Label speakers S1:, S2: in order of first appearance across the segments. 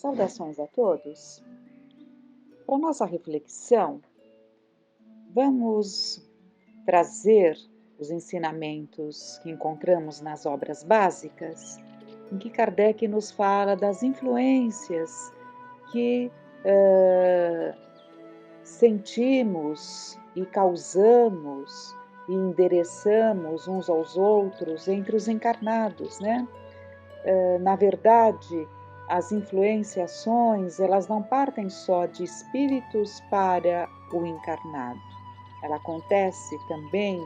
S1: Saudações a todos. Para nossa reflexão, vamos trazer os ensinamentos que encontramos nas obras básicas, em que Kardec nos fala das influências que sentimos e causamos e endereçamos uns aos outros entre os encarnados, né? Na verdade, as influenciações, elas não partem só de espíritos para o encarnado. Ela acontece também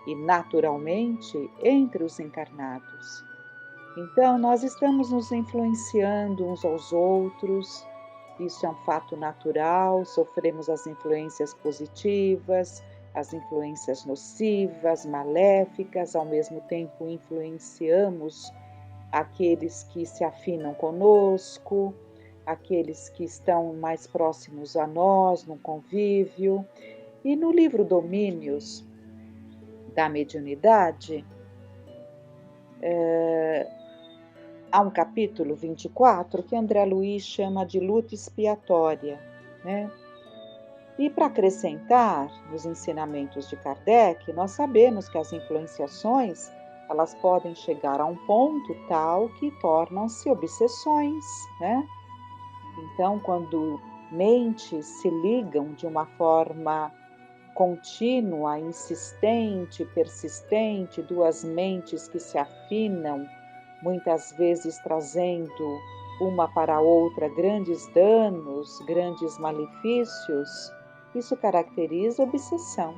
S1: e naturalmente entre os encarnados. Então, nós estamos nos influenciando uns aos outros, isso é um fato natural, sofremos as influências positivas, as influências nocivas, maléficas, ao mesmo tempo influenciamos aqueles que se afinam conosco, aqueles que estão mais próximos a nós no convívio. E no livro Domínios da Mediunidade, há um capítulo 24 que André Luiz chama de luta expiatória, né? E para acrescentar nos ensinamentos de Kardec, nós sabemos que as influenciações elas podem chegar a um ponto tal que tornam-se obsessões, né? Então, quando mentes se ligam de uma forma contínua, insistente, persistente, duas mentes que se afinam, muitas vezes trazendo uma para a outra grandes danos, grandes malefícios, isso caracteriza obsessão,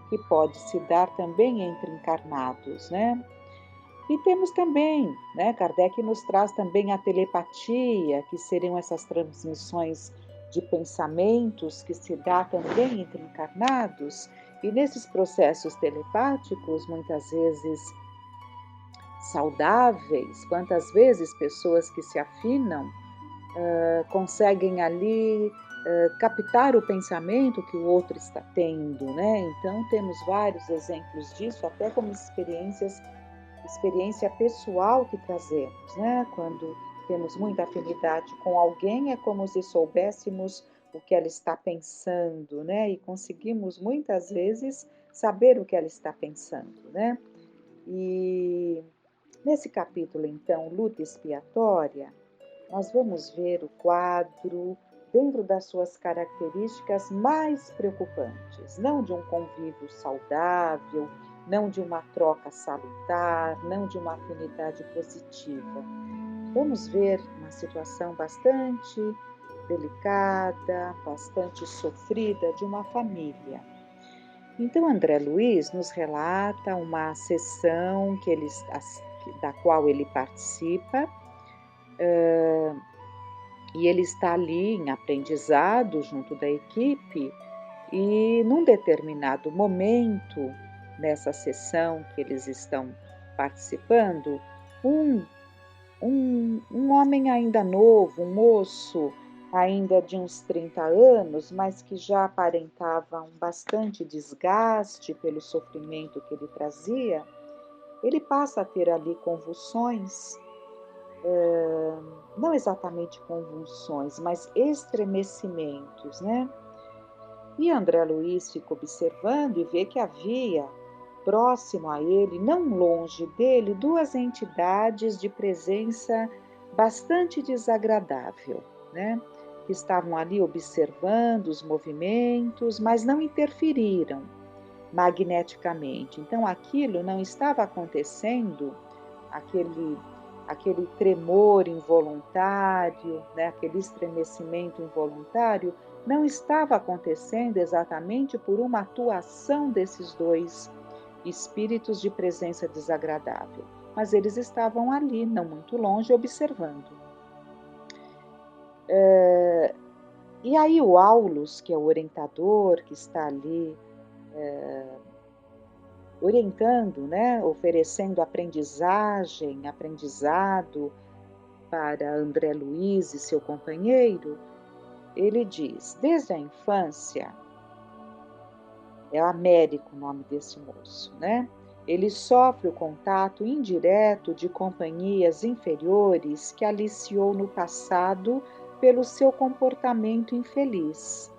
S1: que pode se dar também entre encarnados, né? E temos também, né, Kardec nos traz também a telepatia, que seriam essas transmissões de pensamentos que se dá também entre encarnados, e nesses processos telepáticos, muitas vezes saudáveis, quantas vezes pessoas que se afinam conseguem ali captar o pensamento que o outro está tendo, né? Então temos vários exemplos disso, até como experiência pessoal que trazemos, né? Quando temos muita afinidade com alguém, é como se soubéssemos o que ela está pensando, né? E conseguimos muitas vezes saber o que ela está pensando, né? E nesse capítulo, então, Luta Expiatória, nós vamos ver o quadro dentro das suas características mais preocupantes, não de um convívio saudável, não de uma troca salutar, não de uma afinidade positiva. Vamos ver uma situação bastante delicada, bastante sofrida de uma família. Então, André Luiz nos relata uma sessão da qual ele participa, e ele está ali em aprendizado junto da equipe, e num determinado momento, nessa sessão que eles estão participando, um homem ainda novo, um moço ainda de uns 30 anos, mas que já aparentava um bastante desgaste pelo sofrimento que ele trazia, ele passa a ter ali convulsões, não exatamente convulsões, mas estremecimentos, né? E André Luiz fica observando e vê que havia próximo a ele, não longe dele, duas entidades de presença bastante desagradável, né? Que estavam ali observando os movimentos, mas não interferiram magneticamente. Então aquilo não estava acontecendo, aquele tremor involuntário, né? Aquele estremecimento involuntário, não estava acontecendo exatamente por uma atuação desses dois espíritos de presença desagradável, mas eles estavam ali, não muito longe, observando. E aí o Aulus, que é o orientador, que está ali orientando, né, oferecendo aprendizado para André Luiz e seu companheiro, ele diz, desde a infância, é Américo o nome desse moço, né? Ele sofre o contato indireto de companhias inferiores que aliciou no passado pelo seu comportamento infeliz.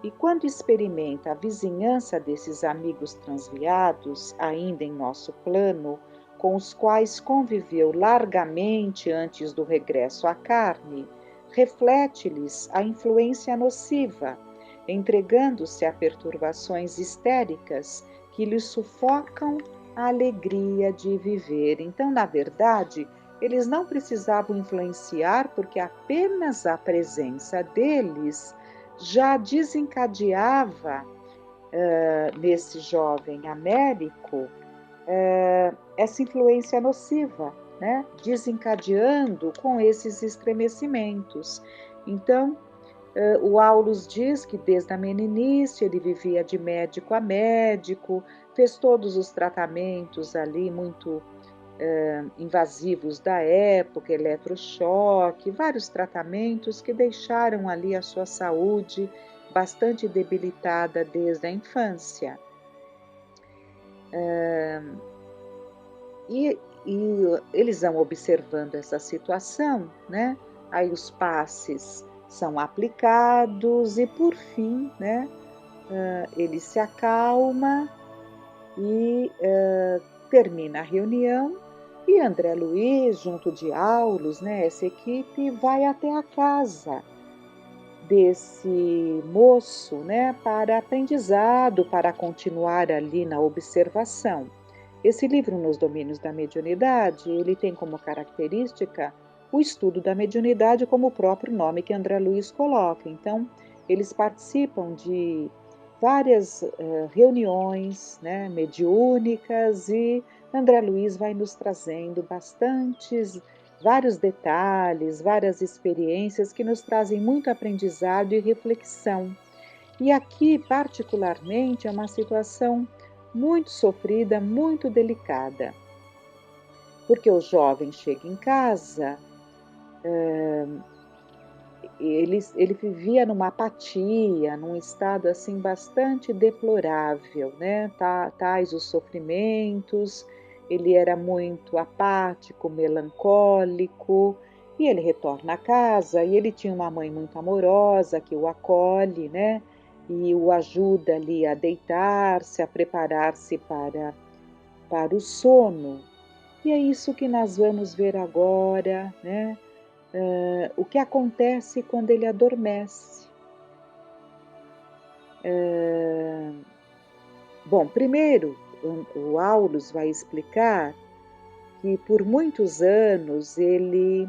S1: E quando experimenta a vizinhança desses amigos transviados, ainda em nosso plano, com os quais conviveu largamente antes do regresso à carne, reflete-lhes a influência nociva, entregando-se a perturbações histéricas que lhes sufocam a alegria de viver. Então, na verdade, eles não precisavam influenciar, porque apenas a presença deles já desencadeava nesse jovem Américo essa influência nociva, né? Desencadeando com esses estremecimentos. Então, o Aulus diz que desde a meninice ele vivia de médico a médico, fez todos os tratamentos ali muito invasivos da época, eletrochoque, vários tratamentos que deixaram ali a sua saúde bastante debilitada desde a infância. E eles vão observando essa situação, né? Aí os passes são aplicados e, por fim, né, ele se acalma e termina a reunião e André Luiz, junto de Aulus, né, essa equipe, vai até a casa desse moço, né, para aprendizado, para continuar ali na observação. Esse livro, Nos Domínios da Mediunidade, ele tem como característica o estudo da mediunidade, como o próprio nome que André Luiz coloca. Então, eles participam de várias reuniões, né, mediúnicas, e André Luiz vai nos trazendo vários detalhes, várias experiências que nos trazem muito aprendizado e reflexão. E aqui, particularmente, é uma situação muito sofrida, muito delicada, porque o jovem chega em casa, ele vivia numa apatia, num estado assim bastante deplorável, né? Tais os sofrimentos, ele era muito apático, melancólico, e ele retorna a casa e ele tinha uma mãe muito amorosa que o acolhe, né? E o ajuda ali a deitar-se, a preparar-se para o sono. E é isso que nós vamos ver agora, né? O que acontece quando ele adormece. Bom, primeiro, o Aulus vai explicar que por muitos anos ele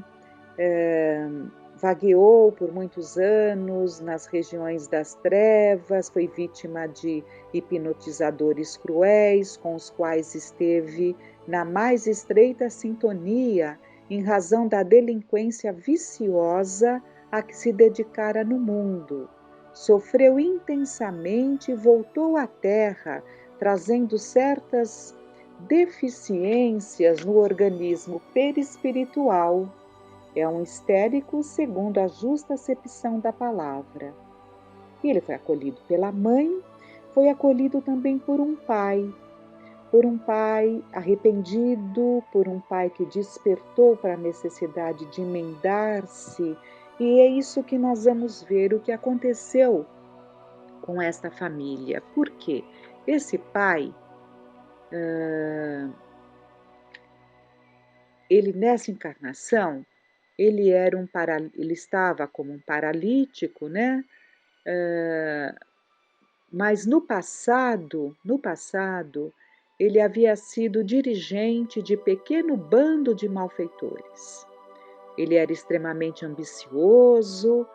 S1: vagueou por muitos anos nas regiões das trevas, foi vítima de hipnotizadores cruéis, com os quais esteve na mais estreita sintonia em razão da delinquência viciosa a que se dedicara no mundo. Sofreu intensamente e voltou à Terra, trazendo certas deficiências no organismo perispiritual. É um histérico segundo a justa acepção da palavra. E ele foi acolhido pela mãe, foi acolhido também por um pai arrependido, por um pai que despertou para a necessidade de emendar-se. E é isso que nós vamos ver o que aconteceu com esta família. Por quê? Esse pai, ele nessa encarnação, ele estava como um paralítico, né? Mas no passado, ele havia sido dirigente de pequeno bando de malfeitores. Ele era extremamente ambicioso,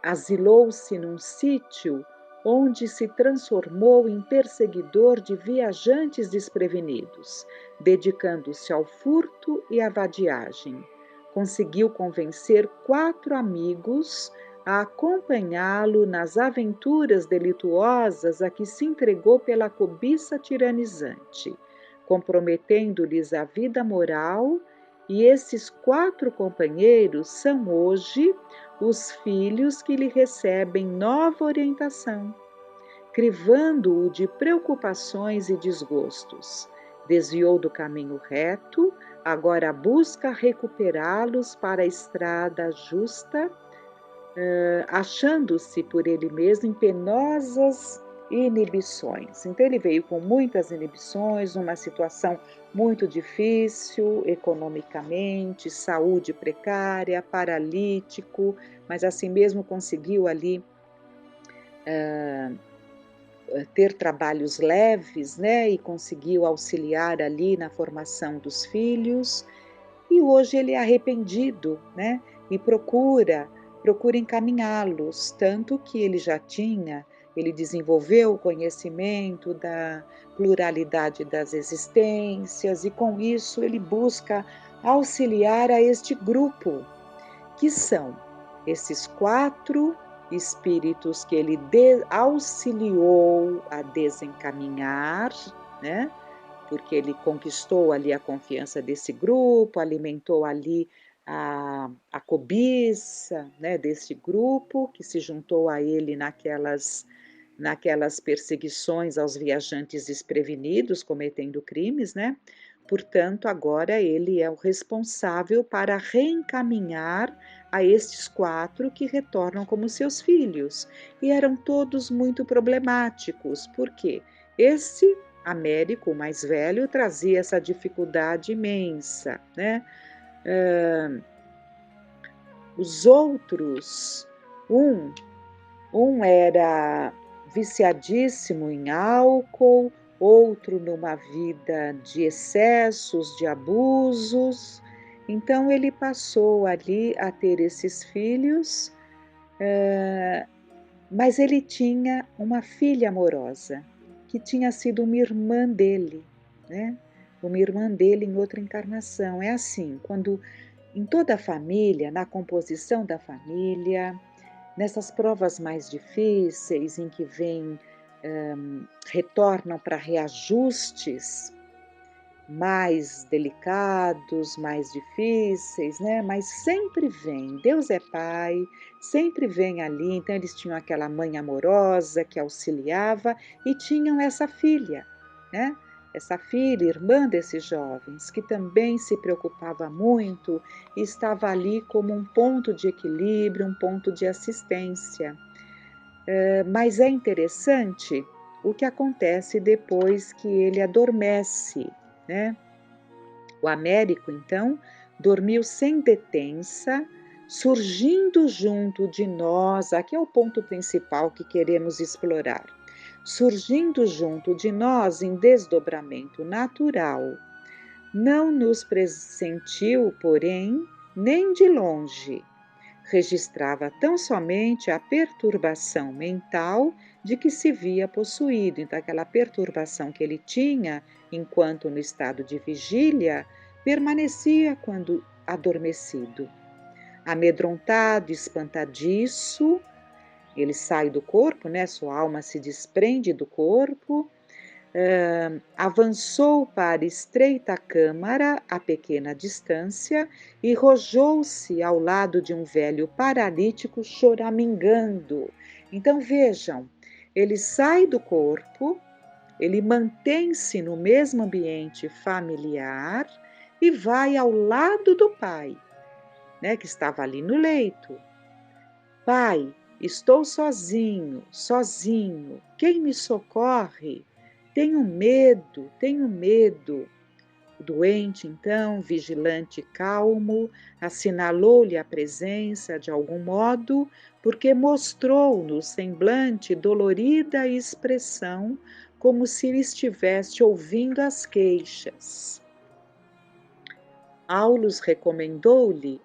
S1: asilou-se num sítio onde se transformou em perseguidor de viajantes desprevenidos, dedicando-se ao furto e à vadiagem. Conseguiu convencer 4 amigos a acompanhá-lo nas aventuras delituosas a que se entregou pela cobiça tiranizante, comprometendo-lhes a vida moral, e esses 4 companheiros são hoje os filhos que lhe recebem nova orientação, crivando-o de preocupações e desgostos. desviou do caminho reto, agora busca recuperá-los para a estrada justa, achando-se por ele mesmo em penosas inibições. Então ele veio com muitas inibições, numa situação muito difícil economicamente, saúde precária, paralítico, mas assim mesmo conseguiu ali ter trabalhos leves, né, e conseguiu auxiliar ali na formação dos filhos. E hoje ele é arrependido, né, e procura encaminhá-los, tanto que ele desenvolveu o conhecimento da pluralidade das existências e com isso ele busca auxiliar a este grupo, que são esses 4 espíritos que ele auxiliou a desencaminhar, né? Porque ele conquistou ali a confiança desse grupo, alimentou ali a cobiça, né, desse grupo que se juntou a ele naquelas perseguições aos viajantes desprevenidos cometendo crimes, né? Portanto, agora ele é o responsável para reencaminhar a estes 4 que retornam como seus filhos. E eram todos muito problemáticos, porque esse Américo, o mais velho, trazia essa dificuldade imensa, né? Os outros, um era viciadíssimo em álcool, outro numa vida de excessos, de abusos. Então ele passou ali a ter esses filhos, mas ele tinha uma filha amorosa, que tinha sido uma irmã dele, né? Uma irmã dele em outra encarnação. É assim, quando em toda a família, na composição da família, nessas provas mais difíceis, em que retornam para reajustes mais delicados, mais difíceis, né? Mas sempre vem, Deus é Pai, sempre vem ali. Então, eles tinham aquela mãe amorosa que auxiliava e tinham essa filha, né? Essa filha, irmã desses jovens, que também se preocupava muito e estava ali como um ponto de equilíbrio, um ponto de assistência. Mas é interessante o que acontece depois que ele adormece, né? O Américo, então, dormiu sem detença, surgindo junto de nós, aqui é o ponto principal que queremos explorar, surgindo junto de nós em desdobramento natural. Não nos pressentiu, porém, nem de longe. Registrava tão somente a perturbação mental de que se via possuído. Então, aquela perturbação que ele tinha enquanto no estado de vigília permanecia quando adormecido. Amedrontado, espantadiço, ele sai do corpo, né? Sua alma se desprende do corpo. Avançou para estreita câmara a pequena distância e rojou-se ao lado de um velho paralítico choramingando. Então vejam, ele sai do corpo, ele mantém-se no mesmo ambiente familiar e vai ao lado do pai, né, que estava ali no leito. Pai, estou sozinho, sozinho. Quem me socorre? Tenho medo, tenho medo. O doente, então, vigilante e calmo, assinalou-lhe a presença de algum modo, porque mostrou no semblante dolorida expressão, como se ele estivesse ouvindo as queixas. Aulus recomendou-me,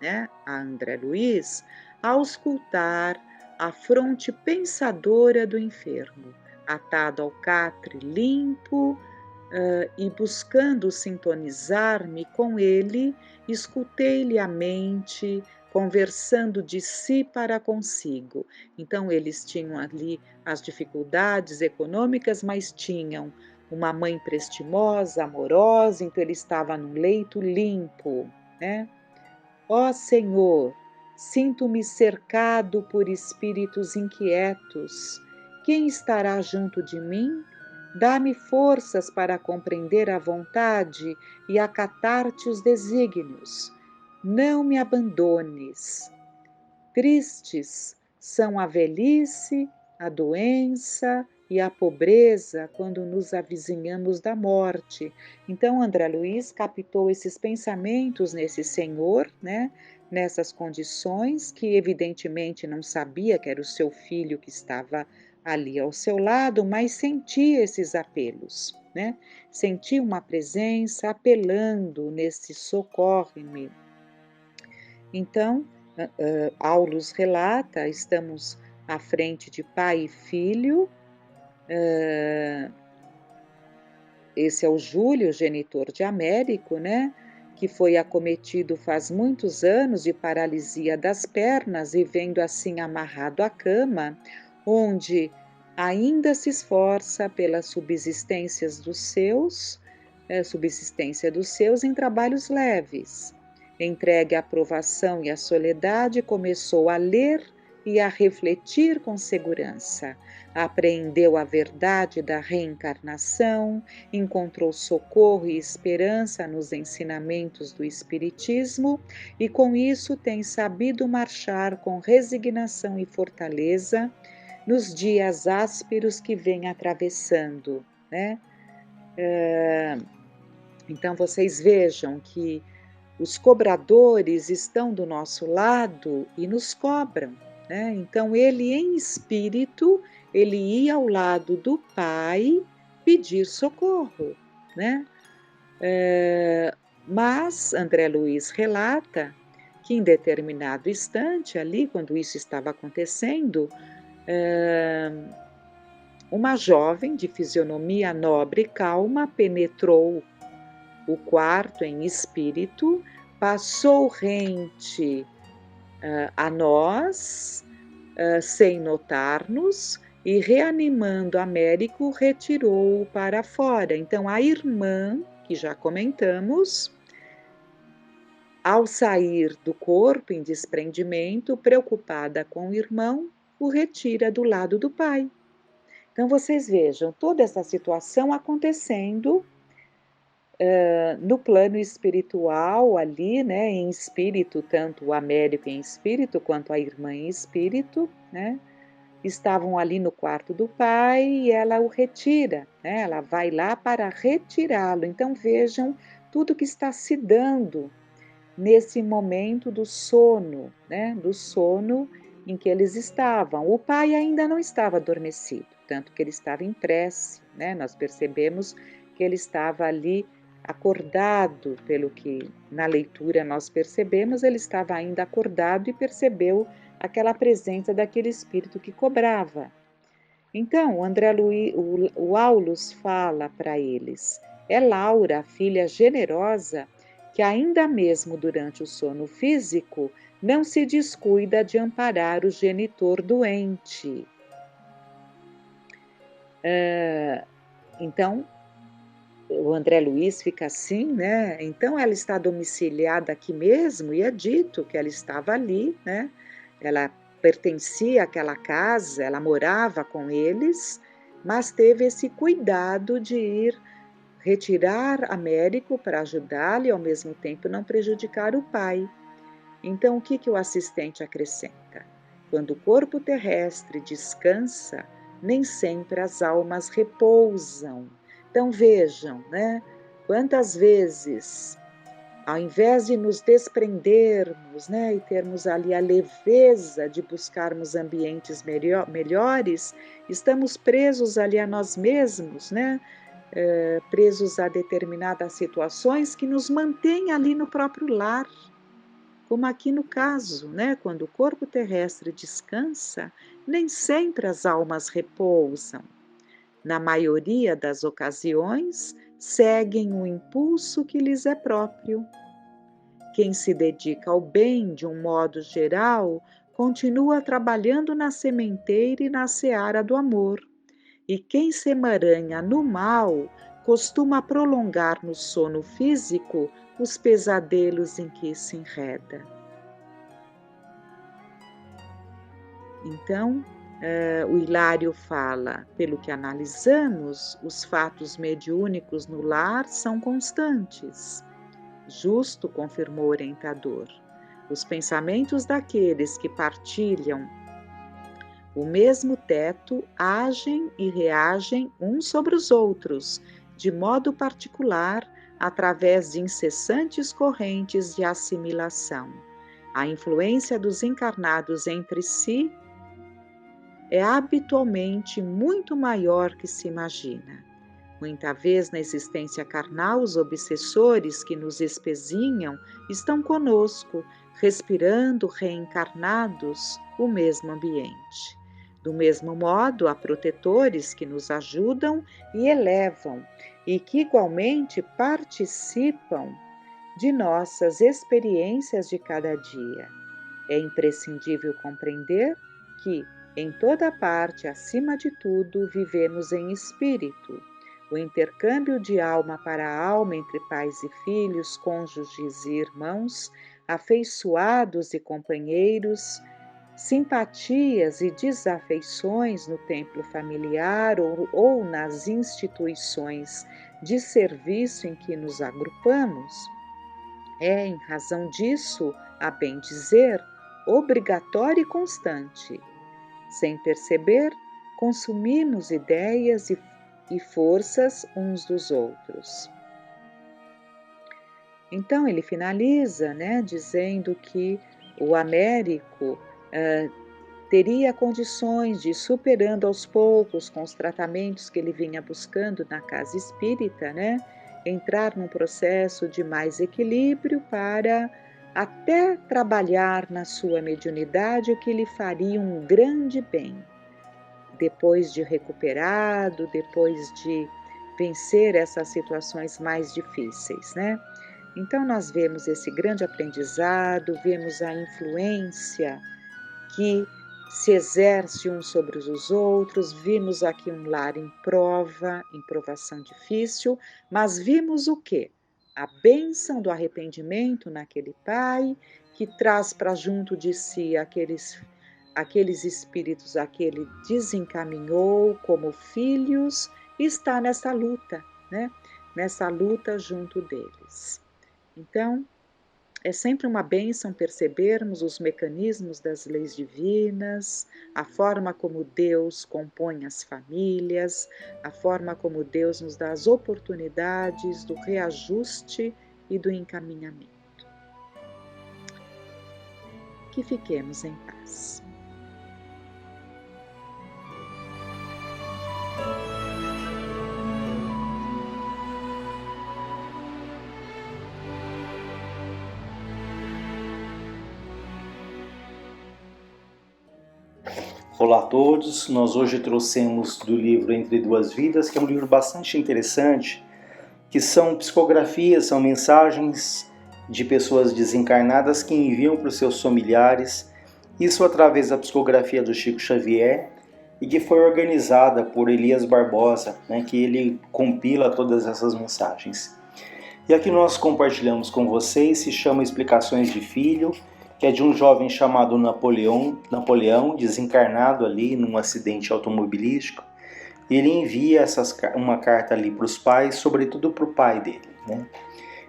S1: né, a André Luiz, auscultar a fronte pensadora do enfermo, atado ao catre limpo, e buscando sintonizar-me com ele, escutei-lhe a mente, conversando de si para consigo. Então, eles tinham ali as dificuldades econômicas, mas tinham uma mãe prestimosa, amorosa, então ele estava num leito limpo, né? Ó Senhor, sinto-me cercado por espíritos inquietos. Quem estará junto de mim? Dá-me forças para compreender a vontade e acatar-te os desígnios. Não me abandones. Tristes são a velhice, a doença e a pobreza quando nos avizinhamos da morte. Então, André Luiz captou esses pensamentos nesse senhor, né? Nessas condições, que evidentemente não sabia que era o seu filho que estava ali ao seu lado, mas sentia esses apelos, né? Sentia uma presença apelando nesse socorre-me. Então, Aulus relata, estamos à frente de pai e filho, esse é o Júlio, genitor de Américo, né? Que foi acometido faz muitos anos de paralisia das pernas e vendo assim amarrado à cama, onde ainda se esforça pela subsistência dos seus em trabalhos leves. Entregue à provação e à soledade, começou a ler e a refletir com segurança. Apreendeu a verdade da reencarnação, encontrou socorro e esperança nos ensinamentos do Espiritismo e, com isso, tem sabido marchar com resignação e fortaleza nos dias ásperos que vem atravessando, né? Então, vocês vejam que os cobradores estão do nosso lado e nos cobram, né? Então, ele em espírito, ele ia ao lado do Pai pedir socorro, né? Mas André Luiz relata que em determinado instante ali, quando isso estava acontecendo, uma jovem de fisionomia nobre e calma penetrou o quarto em espírito, passou rente a nós, sem notar-nos, e reanimando Américo, retirou-o para fora. Então, a irmã, que já comentamos, ao sair do corpo em desprendimento, preocupada com o irmão, o retira do lado do pai. Então, vocês vejam toda essa situação acontecendo no plano espiritual ali, né, em espírito, tanto o Américo em espírito quanto a irmã em espírito, né, estavam ali no quarto do pai e ela o retira, né, ela vai lá para retirá-lo. Então vejam tudo que está se dando nesse momento do sono, né, do sono em que eles estavam. O pai ainda não estava adormecido, tanto que ele estava em prece, né, nós percebemos que ele estava ali acordado, pelo que na leitura nós percebemos, ele estava ainda acordado e percebeu aquela presença daquele espírito que cobrava. Então, o Aulus fala para eles: é Laura, a filha generosa, que ainda mesmo durante o sono físico não se descuida de amparar o genitor doente. Então, o André Luiz fica assim, né? Então ela está domiciliada aqui mesmo, e é dito que ela estava ali, né? Ela pertencia àquela casa, ela morava com eles, mas teve esse cuidado de ir retirar Américo para ajudá-lo e ao mesmo tempo não prejudicar o pai. Então o que o assistente acrescenta? Quando o corpo terrestre descansa, nem sempre as almas repousam. Então vejam, né? Quantas vezes, ao invés de nos desprendermos, né, e termos ali a leveza de buscarmos ambientes melhores, estamos presos ali a nós mesmos, né? Presos a determinadas situações que nos mantêm ali no próprio lar. Como aqui no caso, né, quando o corpo terrestre descansa, nem sempre as almas repousam. Na maioria das ocasiões, seguem o impulso que lhes é próprio. Quem se dedica ao bem de um modo geral, continua trabalhando na sementeira e na seara do amor. E quem se emaranha no mal, costuma prolongar no sono físico os pesadelos em que se enreda. Então, o Hilário fala, pelo que analisamos, os fatos mediúnicos no lar são constantes. Justo, confirmou o orientador. Os pensamentos daqueles que partilham o mesmo teto agem e reagem uns sobre os outros, de modo particular, através de incessantes correntes de assimilação. A influência dos encarnados entre si é habitualmente muito maior que se imagina. Muita vez na existência carnal, os obsessores que nos espezinham estão conosco, respirando reencarnados o mesmo ambiente. Do mesmo modo, há protetores que nos ajudam e elevam, e que igualmente participam de nossas experiências de cada dia. É imprescindível compreender que, em toda parte, acima de tudo, vivemos em espírito. O intercâmbio de alma para alma entre pais e filhos, cônjuges e irmãos, afeiçoados e companheiros, simpatias e desafeições no templo familiar ou nas instituições de serviço em que nos agrupamos, é, em razão disso, a bem dizer, obrigatório e constante. Sem perceber, consumimos ideias e forças uns dos outros. Então ele finaliza, dizendo que o Américo teria condições de ir superando aos poucos com os tratamentos que ele vinha buscando na casa espírita, entrar num processo de mais equilíbrio para até trabalhar na sua mediunidade o que lhe faria um grande bem. Depois de recuperado, depois de vencer essas situações mais difíceis, Então nós vemos esse grande aprendizado, vemos a influência que se exerce uns sobre os outros, vimos aqui um lar em prova, em provação difícil, mas vimos o quê? A bênção do arrependimento naquele pai, que traz para junto de si aqueles espíritos a que ele desencaminhou como filhos, e está nessa luta, Nessa luta junto deles. Então, é sempre uma bênção percebermos os mecanismos das leis divinas, a forma como Deus compõe as famílias, a forma como Deus nos dá as oportunidades do reajuste e do encaminhamento. Que fiquemos em paz.
S2: Olá a todos, nós hoje trouxemos do livro Entre Duas Vidas, que é um livro bastante interessante, que são psicografias, são mensagens de pessoas desencarnadas que enviam para os seus familiares, isso através da psicografia do Chico Xavier, e que foi organizada por Elias Barbosa, que ele compila todas essas mensagens. E aqui nós compartilhamos com vocês, se chama Explicações de Filho, que é de um jovem chamado Napoleão, desencarnado ali num acidente automobilístico. Ele envia uma carta ali para os pais, sobretudo para o pai dele.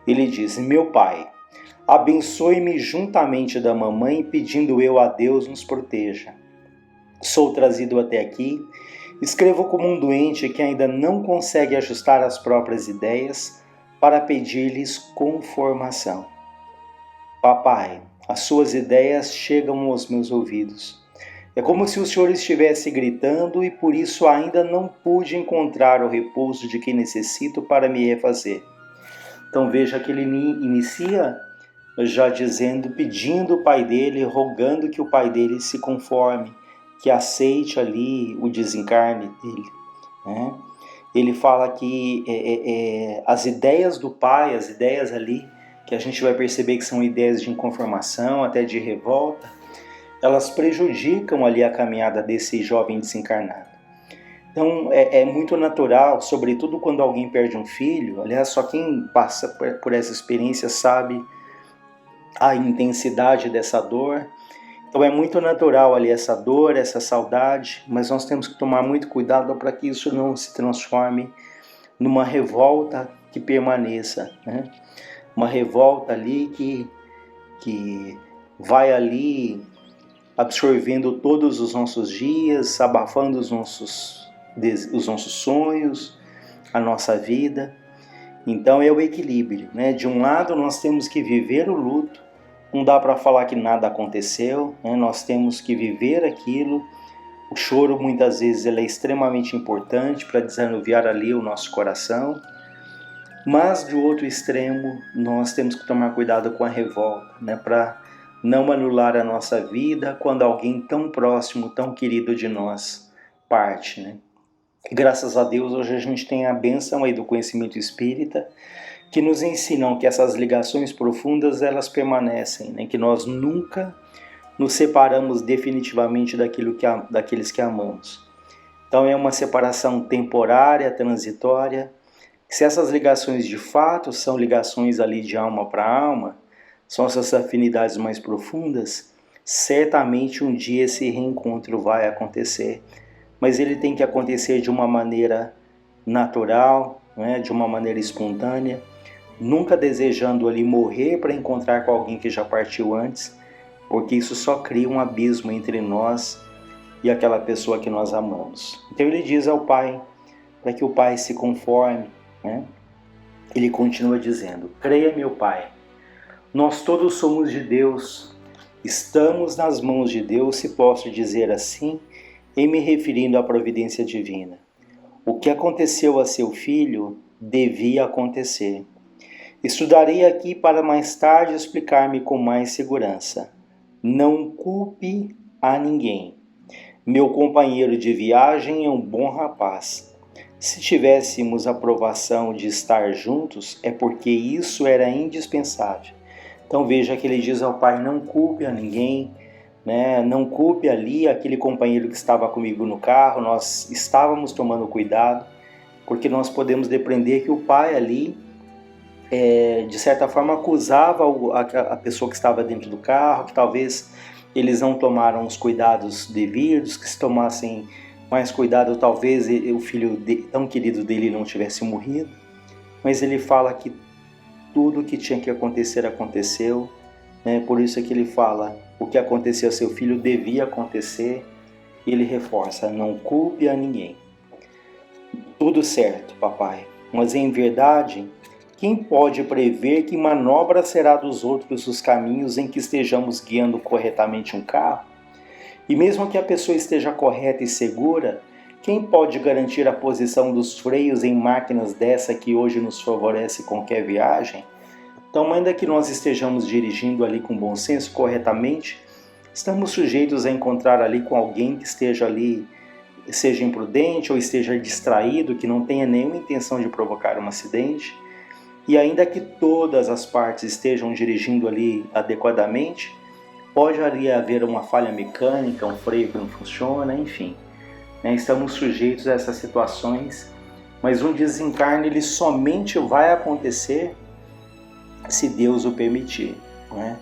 S2: Ele diz: meu pai, abençoe-me juntamente da mamãe, pedindo eu a Deus nos proteja. Sou trazido até aqui, escrevo como um doente que ainda não consegue ajustar as próprias ideias para pedir-lhes conformação. Papai, as suas ideias chegam aos meus ouvidos. É como se o Senhor estivesse gritando e por isso ainda não pude encontrar o repouso de que necessito para me refazer. Então veja que ele inicia já dizendo, pedindo o pai dele, rogando que o pai dele se conforme, que aceite ali o desencarne dele. Ele fala que as ideias do pai, as ideias ali, que a gente vai perceber que são ideias de inconformação, até de revolta, elas prejudicam ali a caminhada desse jovem desencarnado. Então é muito natural, sobretudo quando alguém perde um filho, aliás, só quem passa por essa experiência sabe a intensidade dessa dor, Então é muito natural ali essa dor, essa saudade, mas nós temos que tomar muito cuidado para que isso não se transforme numa revolta que permaneça, né? Uma revolta ali que vai ali absorvendo todos os nossos dias, abafando os nossos sonhos, a nossa vida. Então é o equilíbrio, né? De um lado nós temos que viver o luto, não dá para falar que nada aconteceu, né? Nós temos que viver aquilo. O choro muitas vezes ele é extremamente importante para desanuviar ali o nosso coração, mas do outro extremo nós temos que tomar cuidado com a revolta, né? Para não anular a nossa vida quando alguém tão próximo, tão querido de nós parte, né? E graças a Deus hoje a gente tem a bênção aí do conhecimento espírita que nos ensinam que essas ligações profundas elas permanecem, né? Que nós nunca nos separamos definitivamente daqueles que amamos. Então é uma separação temporária, transitória. Se essas ligações de fato são ligações ali de alma para alma, são essas afinidades mais profundas, certamente um dia esse reencontro vai acontecer. Mas ele tem que acontecer de uma maneira natural, né? De uma maneira espontânea, nunca desejando ali morrer para encontrar com alguém que já partiu antes, porque isso só cria um abismo entre nós e aquela pessoa que nós amamos. Então ele diz ao Pai, para que o Pai se conforme, né? Ele continua dizendo: creia, meu Pai, nós todos somos de Deus, estamos nas mãos de Deus, se posso dizer assim, em me referindo à providência divina. O que aconteceu a seu filho devia acontecer. Estudarei aqui para mais tarde explicar-me com mais segurança. Não culpe a ninguém. Meu companheiro de viagem é um bom rapaz. Se tivéssemos aprovação de estar juntos, é porque isso era indispensável. Então veja que ele diz ao Pai: não culpe a ninguém, né? Não culpe ali aquele companheiro que estava comigo no carro, nós estávamos tomando cuidado, porque nós podemos depreender que o Pai ali, de certa forma, acusava a pessoa que estava dentro do carro, que talvez eles não tomaram os cuidados devidos, que se tomassem mais cuidado, talvez o filho tão querido dele não tivesse morrido. Mas ele fala que tudo o que tinha que acontecer aconteceu, né? Por isso é que ele fala: o que aconteceu a seu filho devia acontecer. E ele reforça: não culpe a ninguém. Tudo certo, papai, mas em verdade, quem pode prever que manobra será dos outros os caminhos em que estejamos guiando corretamente um carro? E mesmo que a pessoa esteja correta e segura, quem pode garantir a posição dos freios em máquinas dessa que hoje nos favorece qualquer viagem? Então, ainda que nós estejamos dirigindo ali com bom senso, corretamente, estamos sujeitos a encontrar ali com alguém que esteja ali, seja imprudente ou esteja distraído, que não tenha nenhuma intenção de provocar um acidente. E ainda que todas as partes estejam dirigindo ali adequadamente, pode ali haver uma falha mecânica, um freio que não funciona, enfim. Estamos sujeitos a essas situações, mas um desencarne ele somente vai acontecer se Deus o permitir, né?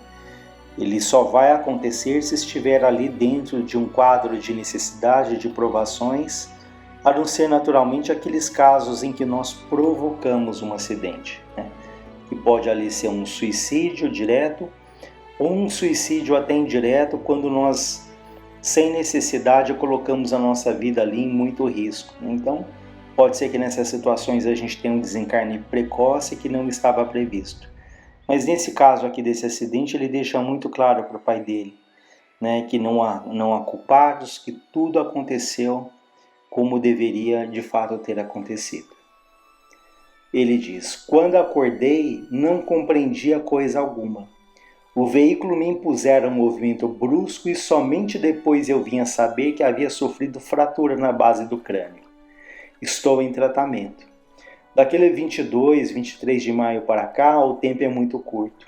S2: Ele só vai acontecer se estiver ali dentro de um quadro de necessidade, de provações, a não ser naturalmente aqueles casos em que nós provocamos um acidente, né? Que pode ali ser um suicídio direto ou um suicídio até indireto, quando nós, sem necessidade, colocamos a nossa vida ali em muito risco. Então, pode ser que nessas situações a gente tenha um desencarne precoce que não estava previsto. Mas nesse caso aqui desse acidente, ele deixa muito claro para o pai dele, né, que não há culpados, que tudo aconteceu como deveria de fato ter acontecido. Ele diz: quando acordei, não compreendia coisa alguma. O veículo me impusera um movimento brusco e somente depois eu vim a saber que havia sofrido fratura na base do crânio. Estou em tratamento. Daquele 22, 23 de maio para cá, o tempo é muito curto.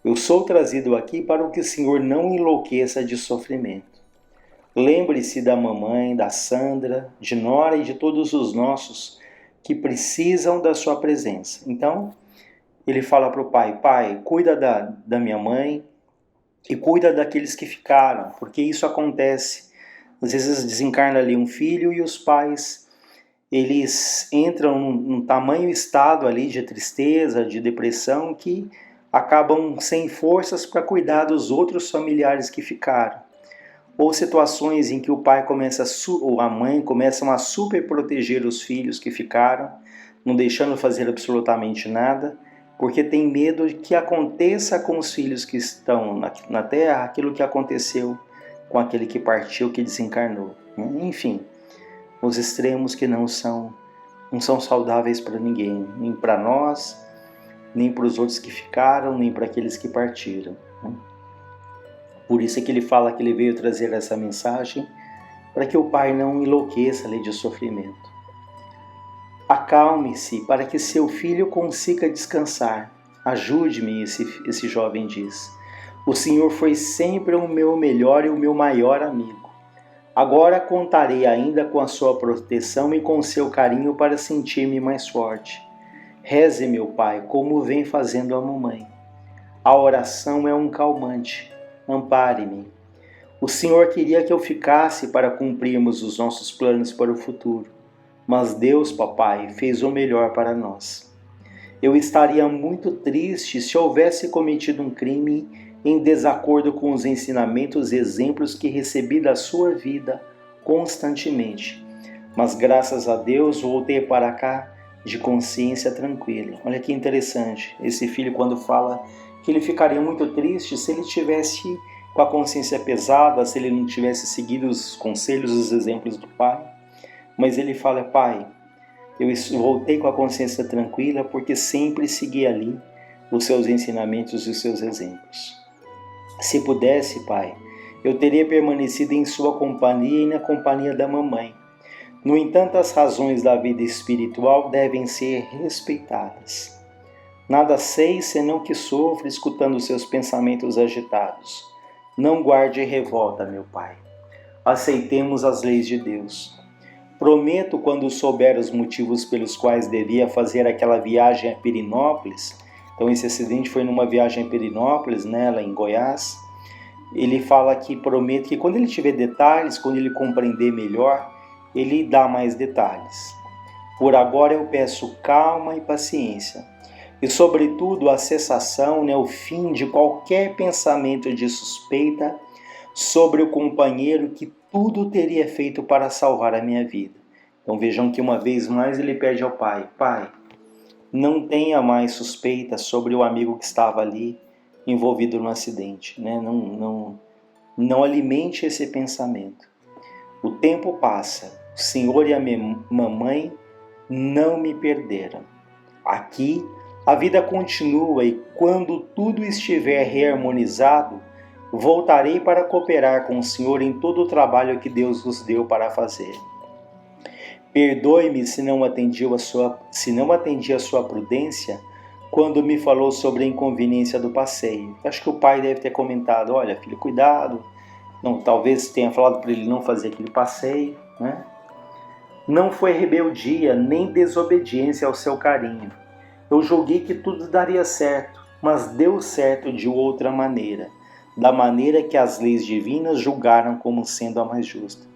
S2: Eu sou trazido aqui para que o Senhor não enlouqueça de sofrimento. Lembre-se da mamãe, da Sandra, de Nora e de todos os nossos que precisam da sua presença. Então, ele fala para o pai: pai, cuida da minha mãe, e cuida daqueles que ficaram, porque isso acontece. Às vezes desencarna ali um filho e os pais, eles entram num tamanho estado ali de tristeza, de depressão, que acabam sem forças para cuidar dos outros familiares que ficaram. Ou situações em que o pai ou a mãe começam a super proteger os filhos que ficaram, não deixando fazer absolutamente nada, porque tem medo de que aconteça com os filhos que estão na Terra aquilo que aconteceu com aquele que partiu, que desencarnou. Enfim, os extremos que não são saudáveis para ninguém, nem para nós, nem para os outros que ficaram, nem para aqueles que partiram. Por isso é que ele fala que ele veio trazer essa mensagem, para que o pai não enlouqueça ali de sofrimento. Acalme-se para que seu filho consiga descansar. Ajude-me, esse jovem diz. O Senhor foi sempre o meu melhor e o meu maior amigo. Agora contarei ainda com a sua proteção e com seu carinho para sentir-me mais forte. Reze, meu pai, como vem fazendo a mamãe. A oração é um calmante. Ampare-me. O Senhor queria que eu ficasse para cumprirmos os nossos planos para o futuro. Mas Deus, papai, fez o melhor para nós. Eu estaria muito triste se houvesse cometido um crime em desacordo com os ensinamentos e exemplos que recebi da sua vida constantemente. Mas graças a Deus voltei para cá de consciência tranquila. Olha que interessante, esse filho quando fala que ele ficaria muito triste se ele tivesse com a consciência pesada, se ele não tivesse seguido os conselhos, os exemplos do pai. Mas ele fala, pai, eu voltei com a consciência tranquila porque sempre segui ali os seus ensinamentos e os seus exemplos. Se pudesse, pai, eu teria permanecido em sua companhia e na companhia da mamãe. No entanto, as razões da vida espiritual devem ser respeitadas. Nada sei senão que sofro escutando seus pensamentos agitados. Não guarde revolta, meu pai. Aceitemos as leis de Deus. Prometo, quando souber os motivos pelos quais devia fazer aquela viagem a Pirinópolis, então esse acidente foi numa viagem a Pirinópolis, lá em Goiás, ele fala que promete que quando ele tiver detalhes, quando ele compreender melhor, ele dá mais detalhes. Por agora eu peço calma e paciência, e sobretudo a cessação, o fim de qualquer pensamento de suspeita sobre o companheiro que tudo teria feito para salvar a minha vida. Então vejam que uma vez mais ele pede ao pai, pai, não tenha mais suspeita sobre o amigo que estava ali envolvido no acidente, não alimente esse pensamento. O tempo passa, o Senhor e a mamãe não me perderam. Aqui a vida continua e quando tudo estiver reharmonizado, voltarei para cooperar com o Senhor em todo o trabalho que Deus vos deu para fazer. Perdoe-me se não atendi a sua prudência quando me falou sobre a inconveniência do passeio. Acho que o pai deve ter comentado, olha filho, cuidado, talvez tenha falado para ele não fazer aquele passeio. Não foi rebeldia nem desobediência ao seu carinho. Eu julguei que tudo daria certo, mas deu certo de outra maneira, da maneira que as leis divinas julgaram como sendo a mais justa.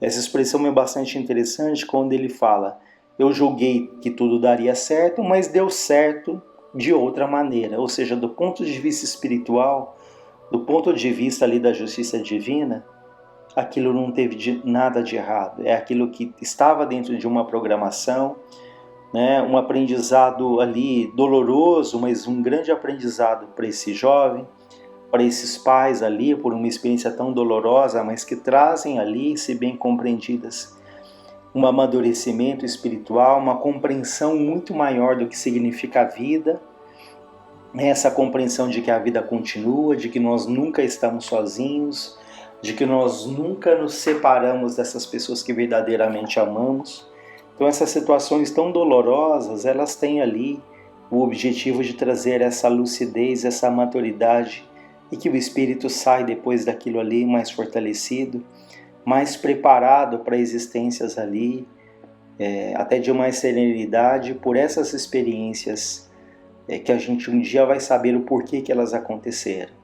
S2: Essa expressão é bastante interessante quando ele fala, eu julguei que tudo daria certo, mas deu certo de outra maneira. Ou seja, do ponto de vista espiritual, do ponto de vista ali da justiça divina, aquilo não teve nada de errado. É aquilo que estava dentro de uma programação, um aprendizado ali doloroso, mas um grande aprendizado para esse jovem, para esses pais ali, por uma experiência tão dolorosa, mas que trazem ali, se bem compreendidas, um amadurecimento espiritual, uma compreensão muito maior do que significa a vida, essa compreensão de que a vida continua, de que nós nunca estamos sozinhos, de que nós nunca nos separamos dessas pessoas que verdadeiramente amamos. Então essas situações tão dolorosas, elas têm ali o objetivo de trazer essa lucidez, essa maturidade, e que o espírito sai depois daquilo ali mais fortalecido, mais preparado para existências ali, até de mais serenidade por essas experiências que a gente um dia vai saber o porquê que elas aconteceram.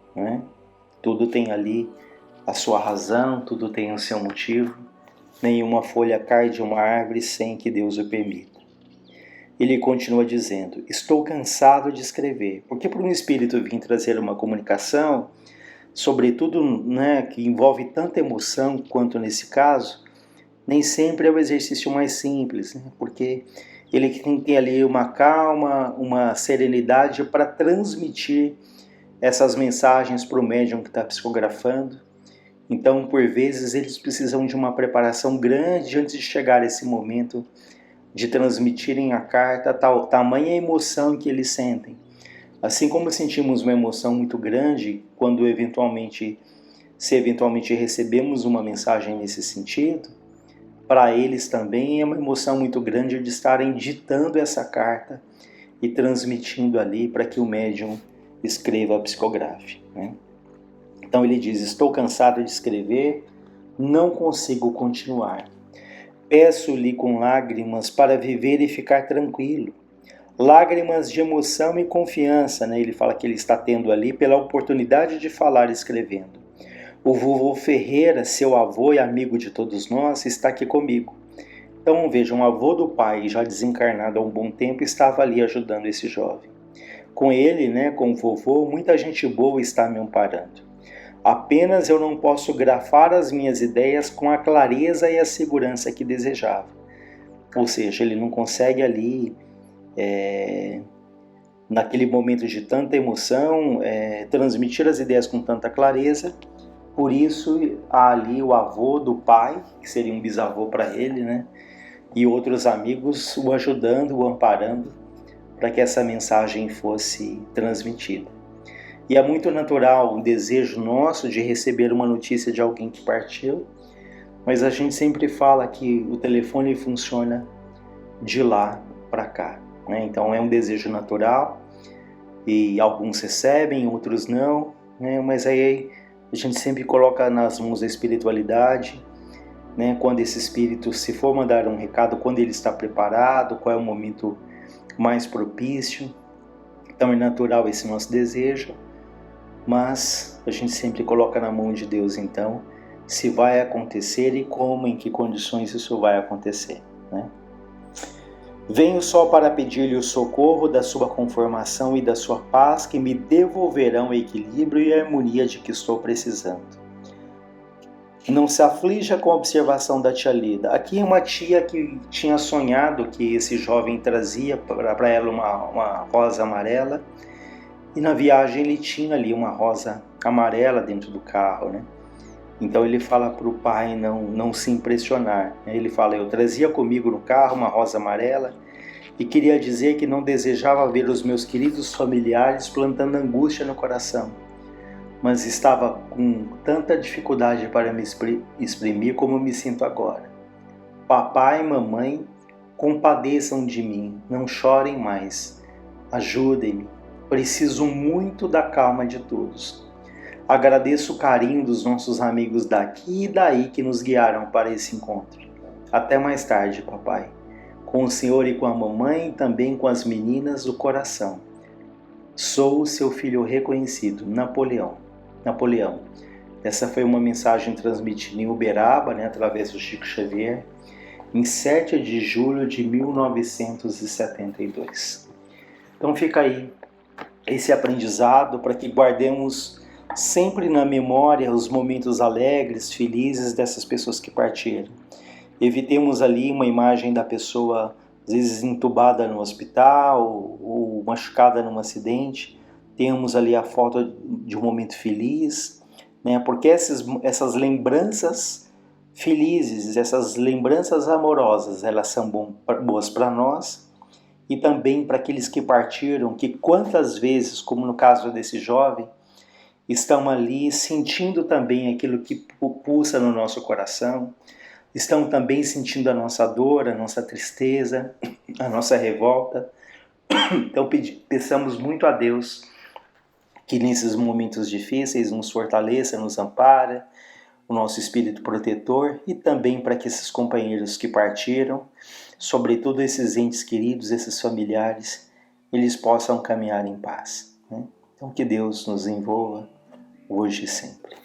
S2: Tudo tem ali a sua razão, tudo tem o seu motivo. Nenhuma folha cai de uma árvore sem que Deus o permita. Ele continua dizendo: estou cansado de escrever, porque por um espírito vim trazer uma comunicação, sobretudo, né, que envolve tanta emoção quanto nesse caso, nem sempre é o exercício mais simples, né, porque ele tem que ter ali uma calma, uma serenidade para transmitir essas mensagens para o médium que está psicografando. Então, por vezes, eles precisam de uma preparação grande antes de chegar a esse momento de transmitirem a carta, tamanha emoção que eles sentem. Assim como sentimos uma emoção muito grande quando se eventualmente recebemos uma mensagem nesse sentido, para eles também é uma emoção muito grande de estarem ditando essa carta e transmitindo ali para que o médium escreva, psicografe, né? Então ele diz: estou cansado de escrever, não consigo continuar. Peço-lhe com lágrimas para viver e ficar tranquilo. Lágrimas de emoção e confiança, né? Ele fala que ele está tendo ali pela oportunidade de falar escrevendo. O vovô Ferreira, seu avô e amigo de todos nós, está aqui comigo. Então vejam, o avô do pai, já desencarnado há um bom tempo, estava ali ajudando esse jovem. Com ele, né, com o vovô, muita gente boa está me amparando. Apenas eu não posso grafar as minhas ideias com a clareza e a segurança que desejava. Ou seja, ele não consegue ali, naquele momento de tanta emoção, transmitir as ideias com tanta clareza. Por isso, há ali o avô do pai, que seria um bisavô para ele, né? E outros amigos o ajudando, o amparando, para que essa mensagem fosse transmitida. E é muito natural o desejo nosso de receber uma notícia de alguém que partiu, mas a gente sempre fala que o telefone funciona de lá para cá, né? Então é um desejo natural e alguns recebem, outros não, né? Mas aí a gente sempre coloca nas mãos da espiritualidade, né? Quando esse espírito, se for mandar um recado, quando ele está preparado, qual é o momento mais propício. Então é natural esse nosso desejo, mas a gente sempre coloca na mão de Deus, então, se vai acontecer e como, em que condições isso vai acontecer, né? Venho só para pedir-lhe o socorro da sua conformação e da sua paz, que me devolverão o equilíbrio e a harmonia de que estou precisando. Não se aflija com a observação da tia Lida. Aqui é uma tia que tinha sonhado que esse jovem trazia para ela uma rosa amarela, e na viagem ele tinha ali uma rosa amarela dentro do carro, né? Então ele fala para o pai não se impressionar. Ele fala: eu trazia comigo no carro uma rosa amarela e queria dizer que não desejava ver os meus queridos familiares plantando angústia no coração, mas estava com tanta dificuldade para me exprimir como me sinto agora. Papai e mamãe, compadeçam de mim, não chorem mais, ajudem-me, preciso muito da calma de todos. Agradeço o carinho dos nossos amigos daqui e daí que nos guiaram para esse encontro. Até mais tarde, papai. Com o senhor e com a mamãe e também com as meninas do coração. Sou o seu filho reconhecido, Napoleão. Essa foi uma mensagem transmitida em Uberaba, né, através do Chico Xavier, em 7 de julho de 1972. Então fica aí esse aprendizado para que guardemos sempre na memória os momentos alegres, felizes dessas pessoas que partiram. Evitemos ali uma imagem da pessoa, às vezes entubada no hospital ou machucada num acidente. Temos ali a foto de um momento feliz, né? Porque essas lembranças felizes, essas lembranças amorosas, elas são boas para nós e também para aqueles que partiram, que quantas vezes, como no caso desse jovem, estão ali sentindo também aquilo que pulsa no nosso coração, estão também sentindo a nossa dor, a nossa tristeza, a nossa revolta. Então peçamos muito a Deus que nesses momentos difíceis nos fortaleça, nos ampare, o nosso espírito protetor, e também para que esses companheiros que partiram, sobretudo esses entes queridos, esses familiares, eles possam caminhar em paz, né? Então que Deus nos envolva hoje e sempre.